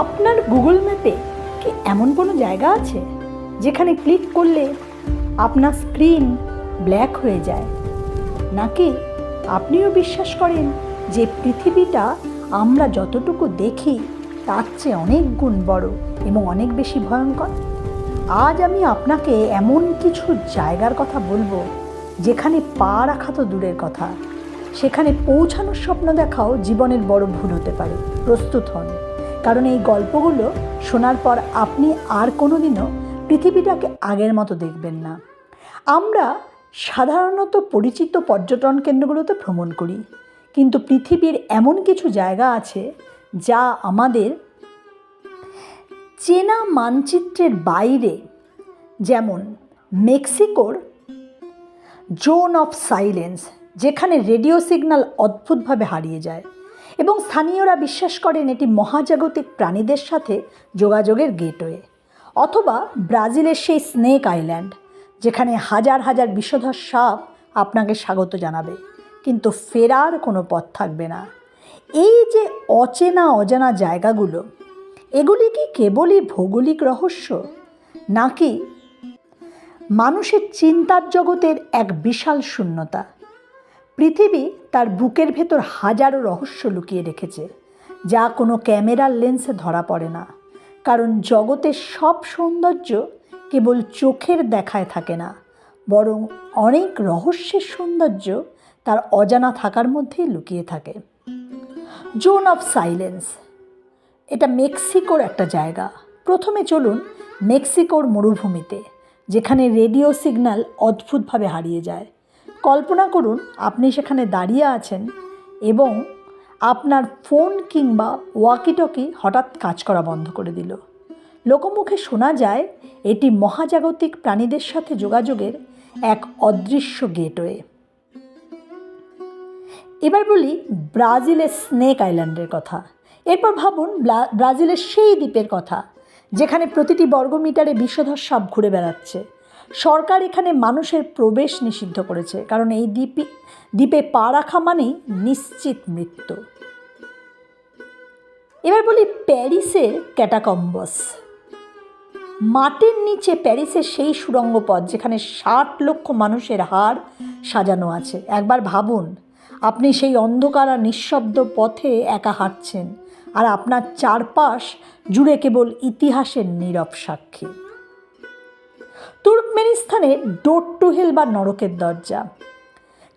আপনার গুগল ম্যাপে কি এমন কোনো জায়গা আছে যেখানে ক্লিক করলে আপনার স্ক্রিন ব্ল্যাক হয়ে যায়? নাকি আপনিও বিশ্বাস করেন যে পৃথিবীটা আমরা যতটুকু দেখি তার চেয়ে অনেক গুণ বড় এবং অনেক বেশি ভয়ঙ্কর? আজ আমি আপনাকে এমন কিছু জায়গার কথা বলবো যেখানে পা রাখা তো দূরের কথা, সেখানে পৌঁছানোর স্বপ্ন দেখাও জীবনের বড় ভুল হতে পারে। প্রস্তুত হন, কারণ এই গল্পগুলো শোনার পর আপনি আর কোনোদিনও পৃথিবীটাকে আগের মতো দেখবেন না। আমরা সাধারণত পরিচিত পর্যটন কেন্দ্রগুলোতে ভ্রমণ করি, কিন্তু পৃথিবীর এমন কিছু জায়গা আছে যা আমাদের চেনা মানচিত্রের বাইরে। যেমন মেক্সিকোর জোন অফ সাইলেন্স, যেখানে রেডিও সিগন্যাল অদ্ভুতভাবে হারিয়ে যায় এবং স্থানীয়রা বিশ্বাস করেন এটি মহাজাগতিক প্রাণীদের সাথে যোগাযোগের গেটওয়ে। অথবা ব্রাজিলের সেই স্নেক আইল্যান্ড, যেখানে হাজার হাজার বিষধর সাপ আপনাকে স্বাগত জানাবে, কিন্তু ফেরার কোনো পথ থাকবে না। এই যে অজানা জায়গাগুলো, এগুলি কি কেবলই ভৌগোলিক রহস্য, নাকি মানুষের চিন্তার জগতের এক বিশাল শূন্যতা? পৃথিবী তার বুকের ভেতর হাজারো রহস্য লুকিয়ে রেখেছে, যা কোনো ক্যামেরার লেন্সে ধরা পড়ে না। কারণ জগতের সব সৌন্দর্য কেবল চোখের দেখায় থাকে না, বরং অনেক রহস্যের সৌন্দর্য তার অজানা থাকার মধ্যেই লুকিয়ে থাকে। জোন অফ সাইলেন্স, এটা মেক্সিকোর একটা জায়গা। প্রথমে চলুন মেক্সিকোর মরুভূমিতে, যেখানে রেডিও সিগন্যাল অদ্ভুতভাবে হারিয়ে যায়। কল্পনা করুন আপনি সেখানে দাঁড়িয়ে আছেন এবং আপনার ফোন কিংবা ওয়াকিটকি হঠাৎ কাজ করা বন্ধ করে দিল। লোকমুখে শোনা যায় এটি মহাজাগতিক প্রাণীদের সাথে যোগাযোগের এক অদৃশ্য গেটওয়ে। এবার বলি ব্রাজিলের স্নেক আইল্যান্ডের কথা। এরপর ভাবুন ব্রাজিলের সেই দ্বীপের কথা, যেখানে প্রতিটি বর্গমিটারে বিষধর সাপ ঘুরে বেড়াচ্ছে। সরকার এখানে মানুষের প্রবেশ নিষিদ্ধ করেছে, কারণ এই দ্বীপে পা রাখা মানেই নিশ্চিত মৃত্যু। এবার বলি প্যারিসের ক্যাটাকম্বস। মাটির নিচে প্যারিসের সেই সুড়ঙ্গ পথ, যেখানে 60 লক্ষ মানুষের হাড় সাজানো আছে। একবার ভাবুন, আপনি সেই অন্ধকার আর নিঃশব্দ পথে একা হাঁটছেন, আর আপনার চারপাশ জুড়ে কেবল ইতিহাসের নীরব সাক্ষী। তুর্কমেনিস্তানের ডোর টু হেল বা নরকের দরজা।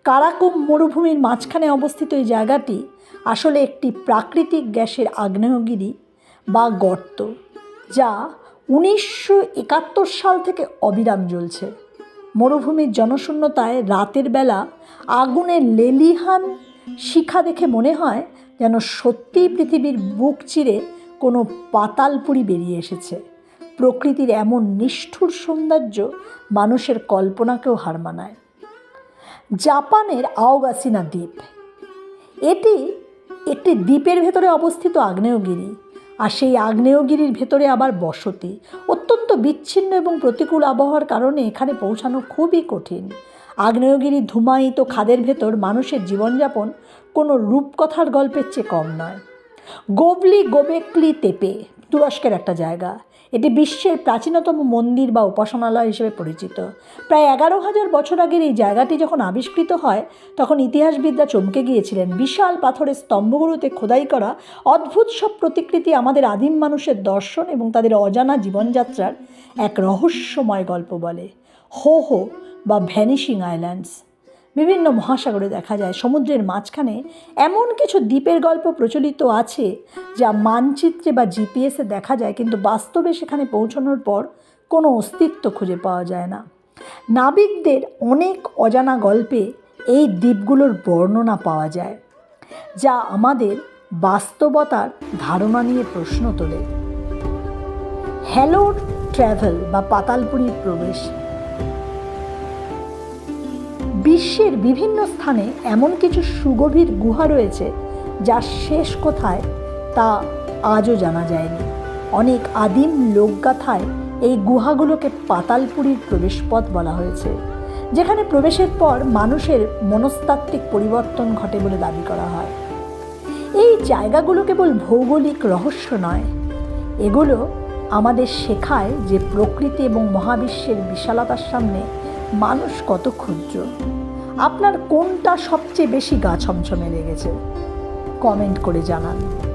কারাকুম মরুভূমির মাঝখানে অবস্থিত এই জায়গাটি আসলে একটি প্রাকৃতিক গ্যাসের আগ্নেয়গিরি বা গর্ত, যা 1971 সাল থেকে অবিরাম জ্বলছে। মরুভূমির জনশূন্যতায় রাতের বেলা আগুনের লেলিহান শিখা দেখে মনে হয় যেন সত্যিই পৃথিবীর বুক চিরে কোনো পাতালপুরি বেরিয়ে এসেছে। প্রকৃতির এমন নিষ্ঠুর সৌন্দর্য মানুষের কল্পনাকেও হার মানায়। জাপানের আওগাসিনা দ্বীপ, এটি একটি দ্বীপের ভেতরে অবস্থিত আগ্নেয়গিরি, আর সেই আগ্নেয়গিরির ভেতরে আবার বসতি। অত্যন্ত বিচ্ছিন্ন এবং প্রতিকূল আবহাওয়ার কারণে এখানে পৌঁছানো খুবই কঠিন। আগ্নেয়গিরি ধুমায়িত খাদের ভেতর মানুষের জীবনযাপন কোনো রূপকথার গল্পের চেয়ে কম নয়। গোবেকলি তেপে তুরস্কের একটা জায়গা। এটি বিশ্বের প্রাচীনতম মন্দির বা উপাসনালয় হিসেবে পরিচিত। প্রায় 11,000 বছর আগের এই জায়গাটি যখন আবিষ্কৃত হয়, তখন ইতিহাসবিদরা চমকে গিয়েছিলেন। বিশাল পাথরের স্তম্ভগুলোতে খোদাই করা অদ্ভুত সব প্রতিকৃতি আমাদের আদিম মানুষের দর্শন এবং তাদের অজানা জীবনযাত্রার এক রহস্যময় গল্প বলে। হো বা ভ্যানিশিং আইল্যান্ডস বিভিন্ন মহাসাগরে দেখা যায়। সমুদ্রের মাঝখানে এমন কিছু দ্বীপের গল্প প্রচলিত আছে যা মানচিত্রে বা জিপিএসে দেখা যায়, কিন্তু বাস্তবে সেখানে পৌঁছানোর পর কোনো অস্তিত্ব খুঁজে পাওয়া যায় না। নাবিকদের অনেক অজানা গল্পে এই দ্বীপগুলোর বর্ণনা পাওয়া যায়, যা আমাদের বাস্তবতার ধারণা নিয়ে প্রশ্ন তোলে। হ্যালো ট্র্যাভেল বা পাতালপুরীর প্রবেশ। বিশ্বের বিভিন্ন স্থানে এমন কিছু সুগভীর গুহা রয়েছে যার শেষ কোথায় তা আজও জানা যায়নি। অনেক আদিম লোকগাথায় এই গুহাগুলোকে পাতালপুরীর প্রবেশপথ বলা হয়েছে, যেখানে প্রবেশের পর মানুষের মনস্তাত্ত্বিক পরিবর্তন ঘটে বলে দাবি করা হয়। এই জায়গাগুলো কেবল ভৌগোলিক রহস্য নয়, এগুলো আমাদের শেখায় যে প্রকৃতি এবং মহাবিশ্বের বিশালতার সামনে মানুষ কত ক্ষুদ্র। আপনার কোনটা সবচেয়ে বেশি গা ছমছমে লেগেছে? কমেন্ট করে জানান।